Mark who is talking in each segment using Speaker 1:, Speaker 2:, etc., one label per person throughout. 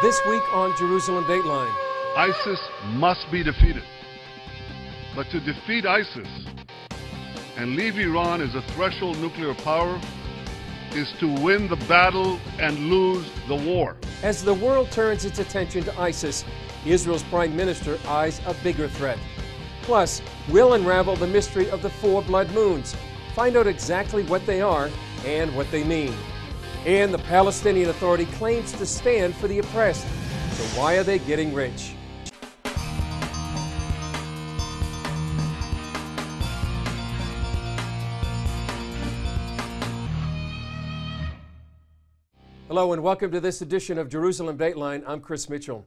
Speaker 1: This week on Jerusalem Dateline.
Speaker 2: ISIS must be defeated. But to defeat ISIS and leave Iran as a threshold nuclear power is to win the battle and lose the war.
Speaker 1: As the world turns its attention to ISIS, Israel's prime minister eyes a bigger threat. Plus, we'll unravel the mystery of the 4 blood moons, find out exactly what they are and what they mean. And the Palestinian Authority claims to stand for the oppressed. So why are they getting rich? Hello and welcome to this edition of Jerusalem Dateline. I'm Chris Mitchell.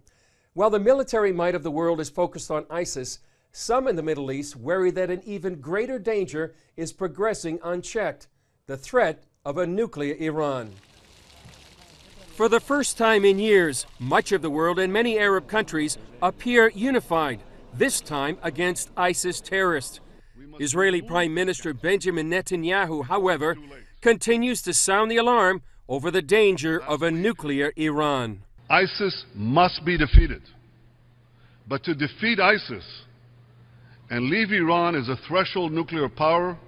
Speaker 1: While the military might of the world is focused on ISIS, some in the Middle East worry that an even greater danger is progressing unchecked, the threat of a nuclear Iran. For the first time in years, much of the world and many Arab countries appear unified, this time against ISIS terrorists. Israeli Prime Minister Benjamin Netanyahu, however, continues to sound the alarm over the danger of a nuclear Iran.
Speaker 2: ISIS must be defeated. But to defeat ISIS and leave Iran as a threshold nuclear power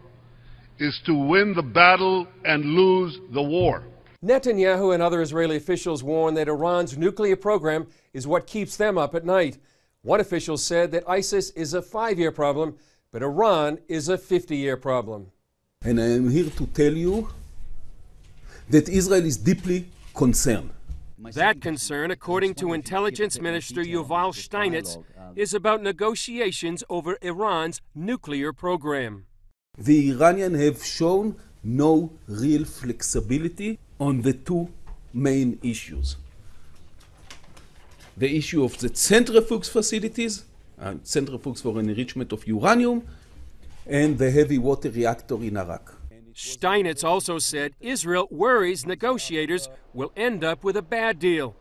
Speaker 2: is to win the battle and lose the war.
Speaker 1: Netanyahu and other Israeli officials warn that Iran's nuclear program is what keeps them up at night. One official said that ISIS is a 5-year problem, but Iran is a 50-year problem.
Speaker 3: And I am here to tell you that Israel is deeply concerned.
Speaker 1: That concern, according to Intelligence Minister Yuval Steinitz, is about negotiations over Iran's nuclear program.
Speaker 3: The Iranians have shown no real flexibility on the 2 main issues. The issue of the centrifuge facilities, centrifuges for enrichment of uranium, and the heavy water reactor in Iraq.
Speaker 1: Steinitz also said Israel worries negotiators will end up with a bad deal.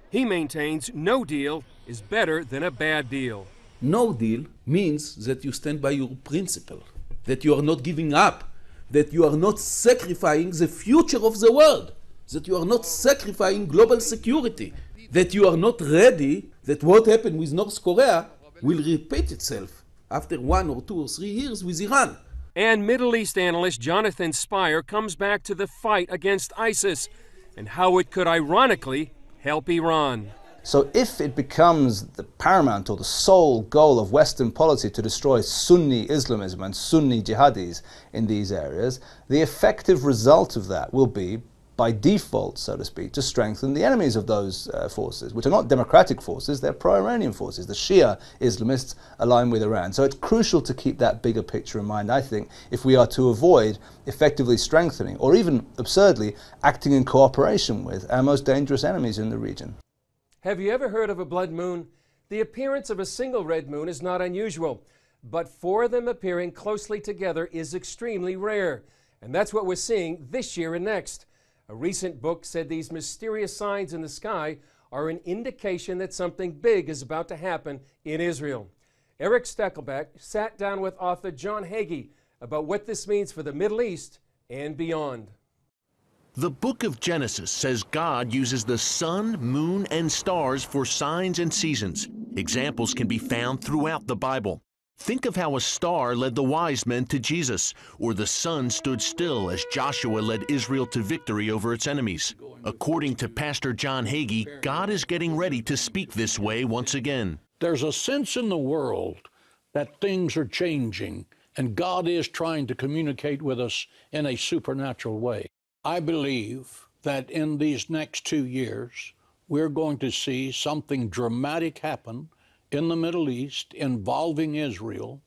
Speaker 1: He maintains no deal is better than a bad deal.
Speaker 3: No deal means that you stand by your principle, that you are not giving up, that you are not sacrificing the future of the world, that you are not sacrificing global security, that you are not ready that what happened with North Korea will repeat itself after 1 or 2 or 3 years with Iran.
Speaker 1: And Middle East analyst Jonathan Spire comes back to the fight against ISIS and how it could ironically help Iran.
Speaker 4: So if it becomes the paramount or the sole goal of Western policy to destroy Sunni Islamism and Sunni jihadis in these areas, the effective result of that will be, by default, so to speak, to strengthen the enemies of those forces, which are not democratic forces, they're pro-Iranian forces. The Shia Islamists align with Iran. So it's crucial to keep that bigger picture in mind, I think, if we are to avoid effectively strengthening, or even absurdly, acting in cooperation with our most dangerous enemies in the region.
Speaker 1: Have you ever heard of a blood moon? The appearance of a single red moon is not unusual, but 4 of them appearing closely together is extremely rare. And that's what we're seeing this year and next. A recent book said these mysterious signs in the sky are an indication that something big is about to happen in Israel. Eric Steckelbeck sat down with author John Hagee about what this means for the Middle East and beyond.
Speaker 5: The book of Genesis says God uses the sun, moon, and stars for signs and seasons. Examples can be found throughout the Bible. Think of how a star led the wise men to Jesus, or the sun stood still as Joshua led Israel to victory over its enemies. According to Pastor John Hagee, God is getting ready to speak this way once again.
Speaker 6: There's a sense in the world that things are changing, and God is trying to communicate with us in a supernatural way. I believe that in these next 2 years, we're going to see something dramatic happen in the Middle East involving Israel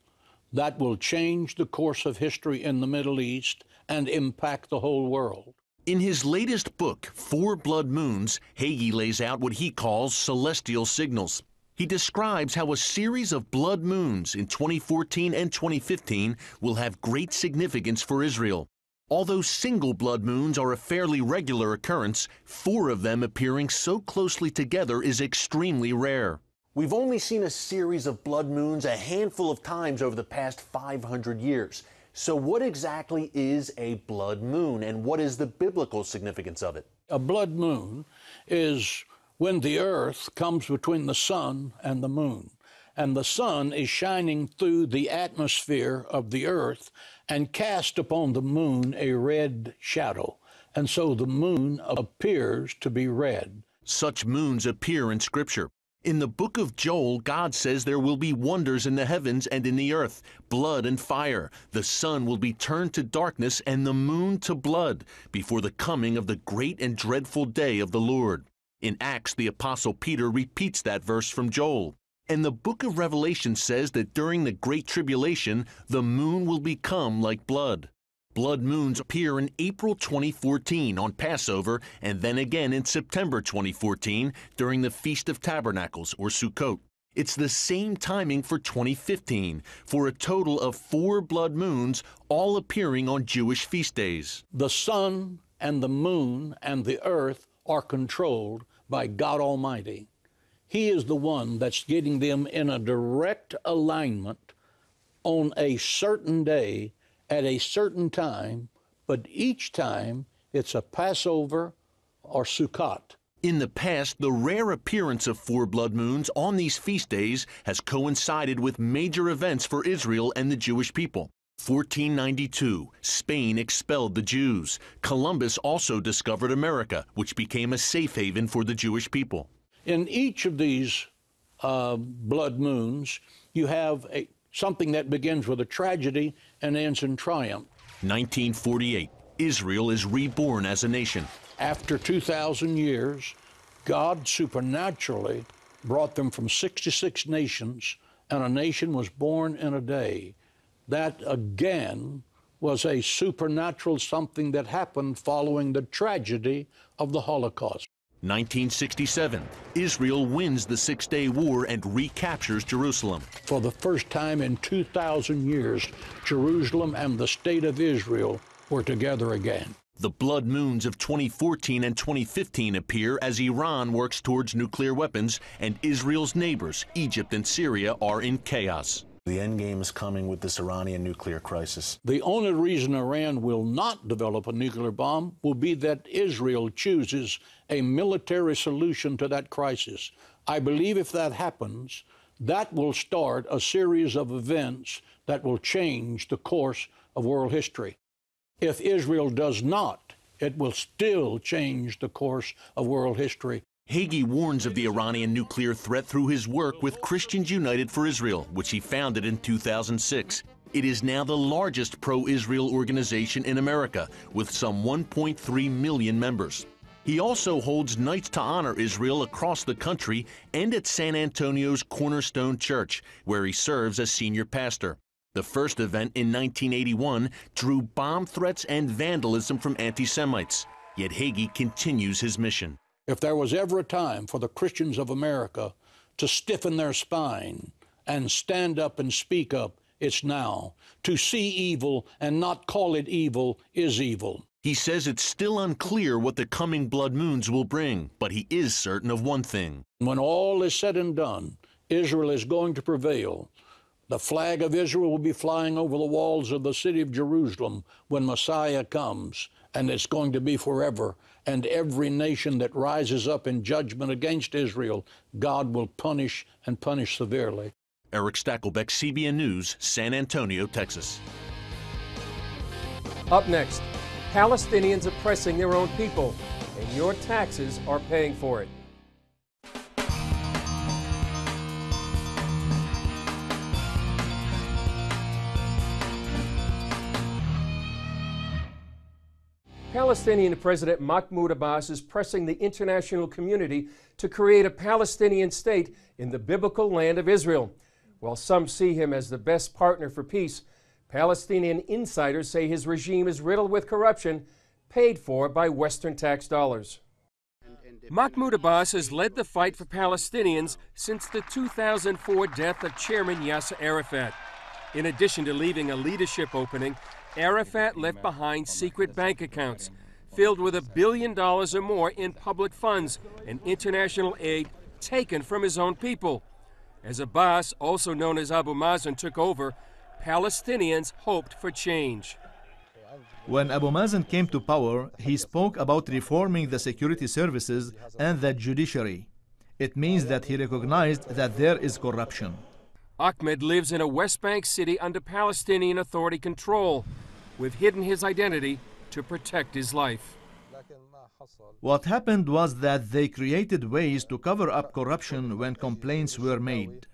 Speaker 6: that will change the course of history in the Middle East and impact the whole world.
Speaker 5: In his latest book, 4 Blood Moons, Hagee lays out what he calls celestial signals. He describes how a series of blood moons in 2014 and 2015 will have great significance for Israel. Although single blood moons are a fairly regular occurrence, 4 of them appearing so closely together is extremely rare.
Speaker 7: We've only seen a series of blood moons a handful of times over the past 500 years. So what exactly is a blood moon, and what is the biblical significance of it?
Speaker 6: A blood moon is when the earth comes between the sun and the moon, and the sun is shining through the atmosphere of the earth and cast upon the moon a red shadow, and so the moon appears to be red.
Speaker 5: Such moons appear in Scripture. In the book of Joel, God says there will be wonders in the heavens and in the earth, blood and fire. The sun will be turned to darkness and the moon to blood before the coming of the great and dreadful day of the Lord. In Acts, the Apostle Peter repeats that verse from Joel. And the book of Revelation says that during the Great Tribulation, the moon will become like blood. Blood moons appear in April 2014 on Passover, and then again in September 2014 during the Feast of Tabernacles, or Sukkot. It's the same timing for 2015, for a total of 4 blood moons, all appearing on Jewish feast days.
Speaker 6: The sun and the moon and the earth are controlled by God Almighty. He is the one that's getting them in a direct alignment on a certain day at a certain time, but each time it's a Passover or Sukkot.
Speaker 5: In the past, the rare appearance of 4 blood moons on these feast days has coincided with major events for Israel and the Jewish people. 1492, Spain expelled the Jews. Columbus also discovered America, which became a safe haven for the Jewish people.
Speaker 6: In each of these blood moons, you have something that begins with a tragedy and ends in triumph.
Speaker 5: 1948, Israel is reborn as a nation.
Speaker 6: After 2,000 years, God supernaturally brought them from 66 nations, and a nation was born in a day. That, again, was a supernatural something that happened following the tragedy of the Holocaust.
Speaker 5: 1967, Israel wins the Six-Day War and recaptures Jerusalem.
Speaker 6: For the first time in 2,000 years, Jerusalem and the state of Israel were together again.
Speaker 5: The blood moons of 2014 and 2015 appear as Iran works towards nuclear weapons and Israel's neighbors, Egypt and Syria, are in chaos.
Speaker 7: The end game is coming with this Iranian nuclear crisis.
Speaker 6: The only reason Iran will not develop a nuclear bomb will be that Israel chooses a military solution to that crisis. I believe if that happens, that will start a series of events that will change the course of world history. If Israel does not, it will still change the course of world history.
Speaker 5: Hagee warns of the Iranian nuclear threat through his work with Christians United for Israel, which he founded in 2006. It is now the largest pro-Israel organization in America, with some 1.3 million members. He also holds nights to honor Israel across the country and at San Antonio's Cornerstone Church, where he serves as senior pastor. The first event in 1981 drew bomb threats and vandalism from anti-Semites. Yet Hagee continues his mission.
Speaker 6: If there was ever a time for the Christians of America to stiffen their spine and stand up and speak up, it's now. To see evil and not call it evil is evil.
Speaker 5: He says it's still unclear what the coming blood moons will bring, but he is certain of one thing.
Speaker 6: When all is said and done, Israel is going to prevail. The flag of Israel will be flying over the walls of the city of Jerusalem when Messiah comes, and it's going to be forever. And every nation that rises up in judgment against Israel, God will punish and punish severely.
Speaker 5: Eric Stakelbeck, CBN News, San Antonio, Texas.
Speaker 1: Up next, Palestinians oppressing their own people, and your taxes are paying for it. Palestinian President Mahmoud Abbas is pressing the international community to create a Palestinian state in the biblical land of Israel. While some see him as the best partner for peace, Palestinian insiders say his regime is riddled with corruption paid for by Western tax dollars. Mahmoud Abbas has led the fight for Palestinians since the 2004 death of Chairman Yasser Arafat. In addition to leaving a leadership opening, Arafat left behind secret bank accounts filled with $1 billion or more in public funds and international aid taken from his own people. As Abbas, also known as Abu Mazen, took over, Palestinians hoped for change.
Speaker 8: When Abu Mazen came to power, he spoke about reforming the security services and the judiciary. It means that he recognized that there is corruption.
Speaker 1: Ahmed lives in a West Bank city under Palestinian Authority control, with hidden his identity to protect his life.
Speaker 8: What happened was that they created ways to cover up corruption when complaints were made.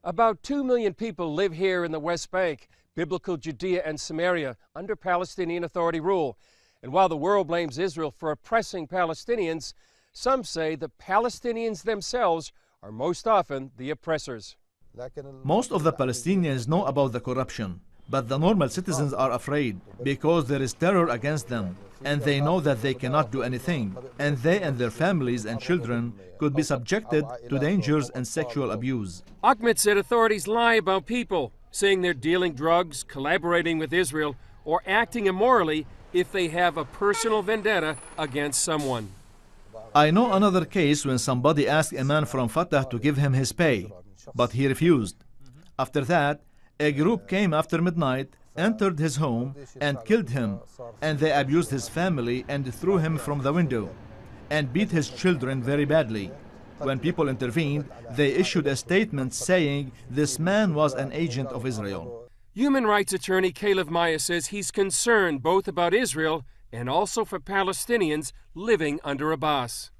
Speaker 1: About 2 million people live here in the West Bank, biblical Judea and Samaria, under Palestinian Authority rule. And while the world blames Israel for oppressing Palestinians, some say the Palestinians themselves are most often the oppressors.
Speaker 8: Most of the Palestinians know about the corruption, but the normal citizens are afraid because there is terror against them, and they know that they cannot do anything, and they and their families and children could be subjected to dangers and sexual abuse.
Speaker 1: Ahmed said authorities lie about people, saying they're dealing drugs, collaborating with Israel, or acting immorally if they have a personal vendetta against someone.
Speaker 8: I know another case when somebody asked a man from Fatah to give him his pay, but he refused. After that, a group came after midnight, entered his home, and killed him, and they abused his family and threw him from the window, and beat his children very badly. When people intervened, they issued a statement saying this man was an agent of Israel.
Speaker 1: Human rights attorney Caleb Maya says he's concerned both about Israel and also for Palestinians living under Abbas.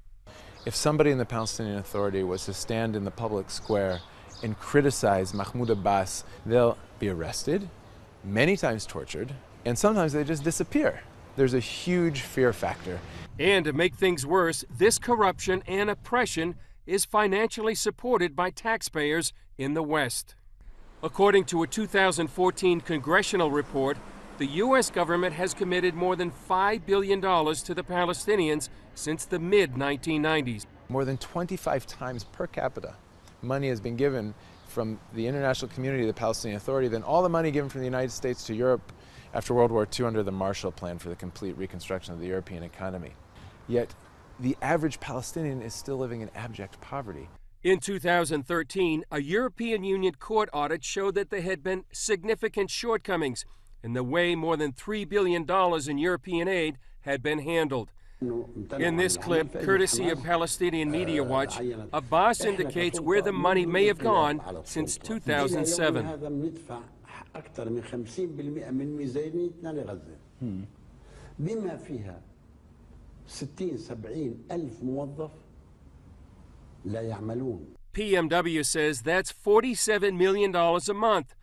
Speaker 9: If somebody in the Palestinian Authority was to stand in the public square and criticize Mahmoud Abbas, they'll be arrested, many times tortured, and sometimes they just disappear. There's a huge fear factor.
Speaker 1: And to make things worse, this corruption and oppression is financially supported by taxpayers in the West. According to a 2014 congressional report, the U.S. government has committed more than $5 billion to the Palestinians since the mid-1990s.
Speaker 9: More than 25 times per capita money has been given from the international community to the Palestinian Authority than all the money given from the United States to Europe after World War II under the Marshall Plan for the complete reconstruction of the European economy. Yet the average Palestinian is still living in abject poverty.
Speaker 1: In 2013, a European Union court audit showed that there had been significant shortcomings in the way more than $3 billion in European aid had been handled. In this clip, courtesy of Palestinian Media Watch, Abbas indicates where the money may have gone since 2007. PMW says that's $47 million a month.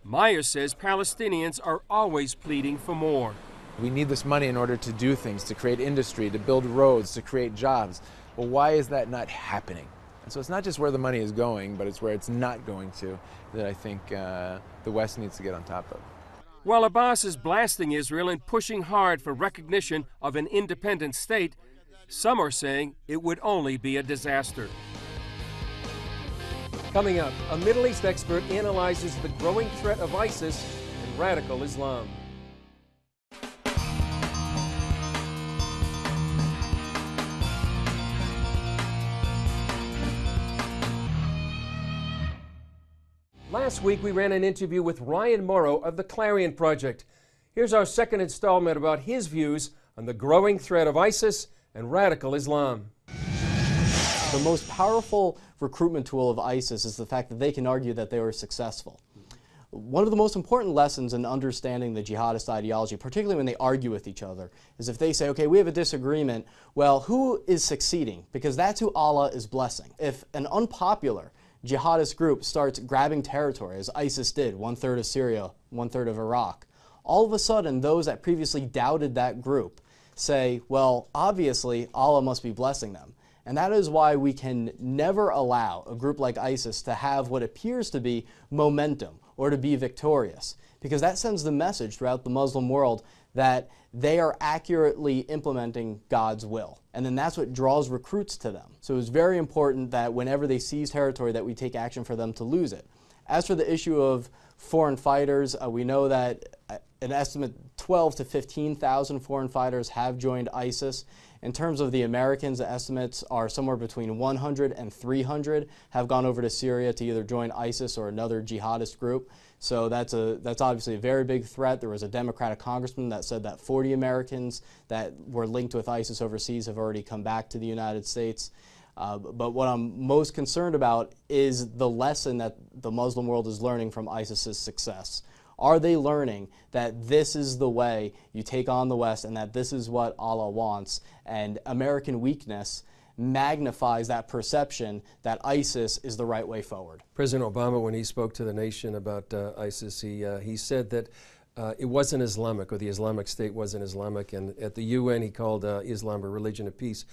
Speaker 1: Meyer says Palestinians are always pleading for more.
Speaker 9: We need this money in order to do things, to create industry, to build roads, to create jobs. Well, why is that not happening? And so it's not just where the money is going, but it's where it's not going to that I think the West needs to get on top of.
Speaker 1: While Abbas is blasting Israel and pushing hard for recognition of an independent state, some are saying it would only be a disaster. Coming up, a Middle East expert analyzes the growing threat of ISIS and radical Islam. Last week, we ran an interview with Ryan Morrow of the Clarion Project. Here's our second installment about his views on the growing threat of ISIS and radical Islam.
Speaker 10: The most powerful recruitment tool of ISIS is the fact that they can argue that they were successful. One of the most important lessons in understanding the jihadist ideology, particularly when they argue with each other, is if they say, okay, we have a disagreement, well, who is succeeding? Because that's who Allah is blessing. If an unpopular jihadist group starts grabbing territory, as ISIS did, 1/3 of Syria, 1/3 of Iraq, all of a sudden those that previously doubted that group say, well, obviously Allah must be blessing them. And that is why we can never allow a group like ISIS to have what appears to be momentum or to be victorious, because that sends the message throughout the Muslim world that they are accurately implementing God's will. And then that's what draws recruits to them. So it's very important that whenever they seize territory that we take action for them to lose it. As for the issue of foreign fighters, we know that an estimate 12 to 15,000 foreign fighters have joined ISIS. In terms of the Americans, the estimates are somewhere between 100 and 300 have gone over to Syria to either join ISIS or another jihadist group. So that's obviously a very big threat. There was a Democratic congressman that said that 40 Americans that were linked with ISIS overseas have already come back to the United States. But what I'm most concerned about is the lesson that the Muslim world is learning from ISIS's success. Are they learning that this is the way you take on the West and that this is what Allah wants, and American weakness magnifies that perception that ISIS is the right way forward? President
Speaker 1: Obama, when he spoke to the nation about ISIS, he said that it wasn't Islamic, or the Islamic State wasn't Islamic, and at the UN he called Islam a religion of peace.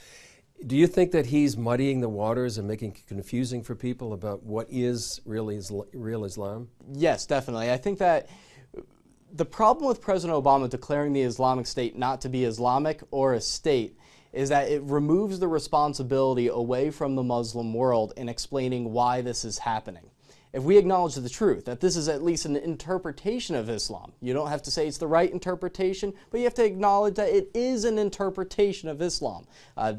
Speaker 1: Do you think that he's muddying the waters and making it confusing for people about what is really real Islam?
Speaker 10: Yes, definitely. I think that the problem with President Obama declaring the Islamic State not to be Islamic or a state is that it removes the responsibility away from the Muslim world in explaining why this is happening. If we acknowledge the truth, that this is at least an interpretation of Islam, you don't have to say it's the right interpretation, but you have to acknowledge that it is an interpretation of Islam.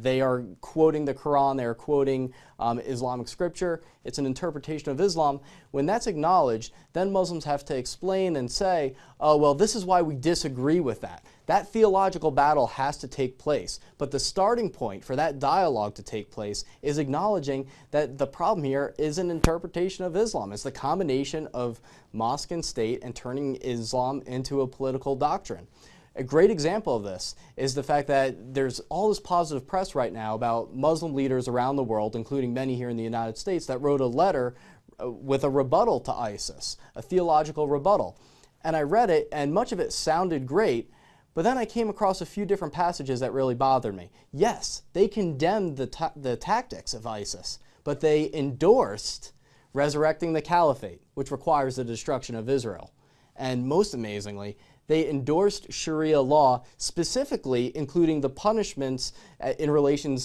Speaker 10: They are quoting the Quran, they are quoting Islamic scripture, it's an interpretation of Islam. When that's acknowledged, then Muslims have to explain and say, oh, well, this is why we disagree with that. That theological battle has to take place, but the starting point for that dialogue to take place is acknowledging that the problem here is an interpretation of Islam. It's the combination of mosque and state and turning Islam into a political doctrine. A great example of this is the fact that there's all this positive press right now about Muslim leaders around the world, including many here in the United States, that wrote a letter with a rebuttal to ISIS, a theological rebuttal. And I read it, and much of it sounded great, but then I came across a few different passages that really bothered me. Yes, they condemned the tactics of ISIS, but they endorsed resurrecting the caliphate, which requires the destruction of Israel. And most amazingly, they endorsed Sharia law, specifically including the punishments in relation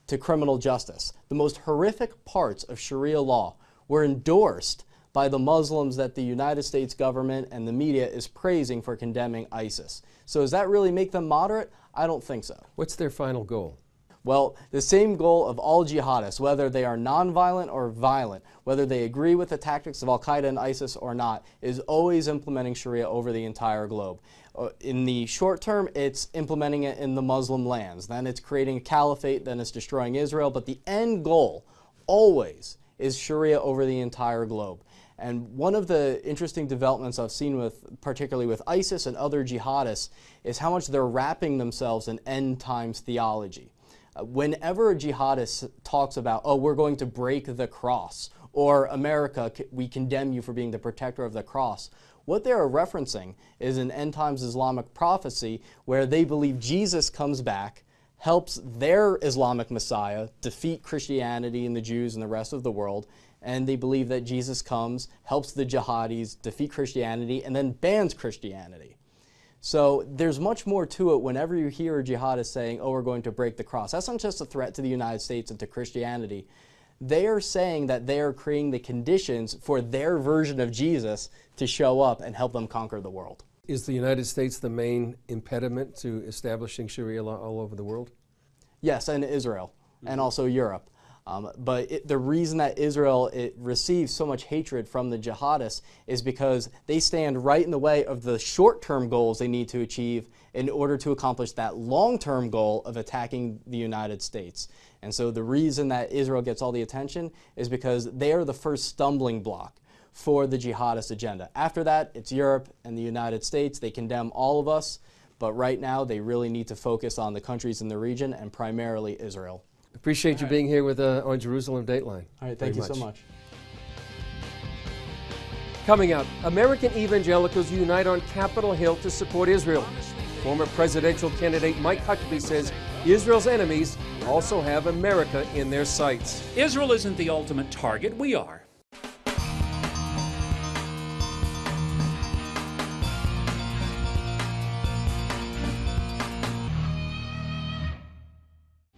Speaker 10: to criminal justice. The most horrific parts of Sharia law were endorsed by the Muslims that the United States government and the media is praising for condemning ISIS. So does that really make them moderate? I don't think so.
Speaker 1: What's their final goal?
Speaker 10: Well, the same goal of all jihadists, whether they are nonviolent or violent, whether they agree with the tactics of Al-Qaeda and ISIS or not, is always implementing Sharia over the entire globe. In the short term, it's implementing it in the Muslim lands. Then it's creating a caliphate, then it's destroying Israel. But the end goal always is Sharia over the entire globe. And one of the interesting developments I've seen particularly with ISIS and other jihadists, is how much they're wrapping themselves in end times theology. Whenever a jihadist talks about, oh, we're going to break the cross, or America, we condemn you for being the protector of the cross, what they are referencing is an end times Islamic prophecy where they believe Jesus comes back, helps their Islamic Messiah defeat Christianity and the Jews and the rest of the world, and they believe that Jesus comes, helps the jihadis defeat Christianity, and then bans Christianity. So there's much more to it whenever you hear a jihadist saying, oh, we're going to break the cross. That's not just a threat to the United States and to Christianity. They are saying that they are creating the conditions for their version of Jesus to show up and help them conquer the world.
Speaker 1: Is the United States the main impediment to establishing Sharia law all over the world?
Speaker 10: Yes, and Israel, and also Europe. But the reason that Israel receives so much hatred from the jihadists is because they stand right in the way of the short-term goals they need to achieve in order to accomplish that long-term goal of attacking the United States. And so the reason that Israel gets all the attention is because they are the first stumbling block for the jihadist agenda. After that, it's Europe and the United States. They condemn all of us, but right now they really need to focus on the countries in the region and primarily Israel.
Speaker 1: Appreciate you being here with on Jerusalem Dateline.
Speaker 10: All right, thank you so much.
Speaker 1: Coming up, American evangelicals unite on Capitol Hill to support Israel. Former presidential candidate Mike Huckabee says Israel's enemies also have America in their sights.
Speaker 11: Israel isn't the ultimate target, we are.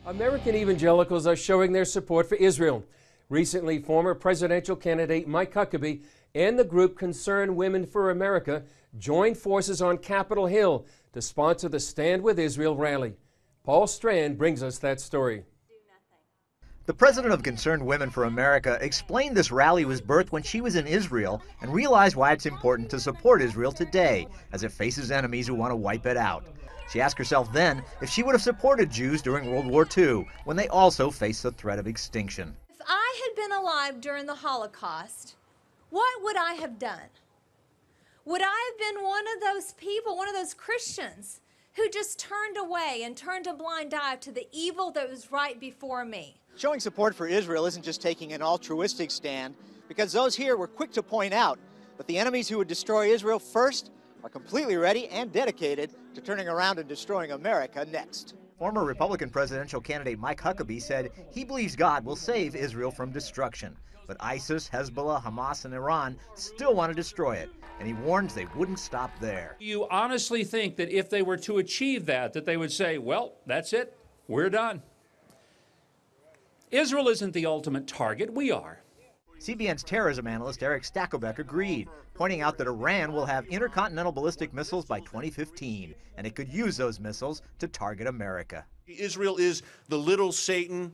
Speaker 1: American evangelicals are showing their support for Israel. Recently, former presidential candidate Mike Huckabee and the group Concerned Women for America joined forces on Capitol Hill to sponsor the Stand With Israel rally. Paul Strand brings us that story.
Speaker 12: The president of Concerned Women for America explained this rally was birthed when she was in Israel and realized why it's important to support Israel today as it faces enemies who want to wipe it out. She asked herself then if she would have supported Jews during World War II when they also faced the threat of extinction.
Speaker 13: If I had been alive during the Holocaust, what would I have done? Would I have been one of those people, one of those Christians who just turned away and turned a blind eye to the evil that was right before me?
Speaker 14: Showing support for Israel isn't just taking an altruistic stand, because those here were quick to point out that the enemies who would destroy Israel first are completely ready and dedicated to turning around and destroying America next.
Speaker 12: Former Republican presidential candidate Mike Huckabee said he believes God will save Israel from destruction. But ISIS, Hezbollah, Hamas, and Iran still want to destroy it, and he warns they wouldn't stop there.
Speaker 11: You honestly think that if they were to achieve that they would say, well, that's it, we're done? Israel isn't the ultimate target, we are.
Speaker 12: CBN's terrorism analyst Eric Stakelbeck agreed, pointing out that Iran will have intercontinental ballistic missiles by 2015, and it could use those missiles to target America.
Speaker 15: Israel is the little Satan,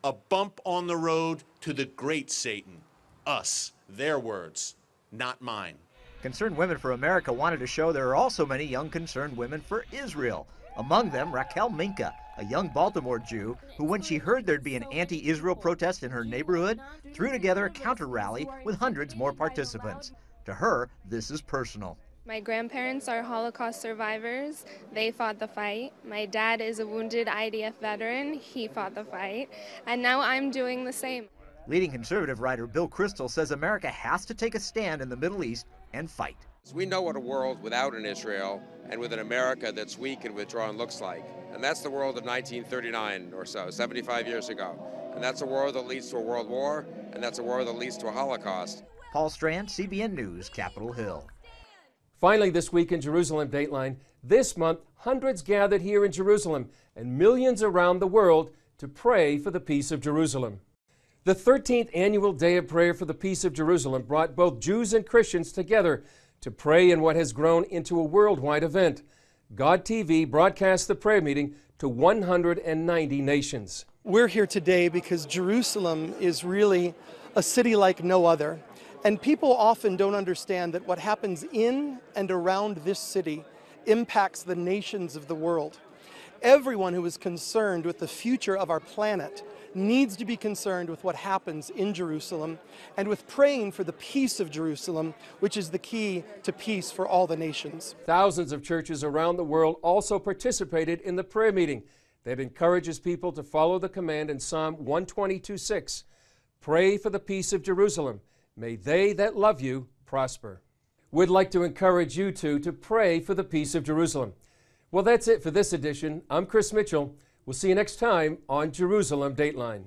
Speaker 15: a bump on the road to the great Satan. Us, their words, not mine.
Speaker 12: Concerned Women for America wanted to show there are also many young concerned women for Israel. Among them, Raquel Minka, a young Baltimore Jew who, when she heard there'd be an anti-Israel protest in her neighborhood, threw together a counter-rally with hundreds more participants. To her, this is personal.
Speaker 16: My grandparents are Holocaust survivors. They fought the fight. My dad is a wounded IDF veteran. He fought the fight. And now I'm doing the same.
Speaker 12: Leading conservative writer Bill Kristol says America has to take a stand in the Middle East and fight.
Speaker 17: We know what a world without an Israel and with an America that's weak and withdrawn looks like. And that's the world of 1939 or so, 75 years ago. And that's a world that leads to a world war, and that's a world that leads to a Holocaust.
Speaker 12: Paul Strand, CBN News, Capitol Hill.
Speaker 1: Finally, this week in Jerusalem Dateline, this month, hundreds gathered here in Jerusalem and millions around the world to pray for the peace of Jerusalem. The 13th annual Day of Prayer for the Peace of Jerusalem brought both Jews and Christians together to pray in what has grown into a worldwide event. God TV broadcast the prayer meeting to 190 nations.
Speaker 18: We're here today because Jerusalem is really a city like no other. And people often don't understand that what happens in and around this city impacts the nations of the world. Everyone who is concerned with the future of our planet needs to be concerned with what happens in Jerusalem and with praying for the peace of Jerusalem, which is the key to peace for all the nations.
Speaker 1: Thousands of churches around the world also participated in the prayer meeting that encourages people to follow the command in Psalm 122:6. Pray for the peace of Jerusalem. May they that love you prosper. We'd like to encourage you to pray for the peace of Jerusalem. Well, that's it for this edition. I'm Chris Mitchell. We'll see you next time on Jerusalem Dateline.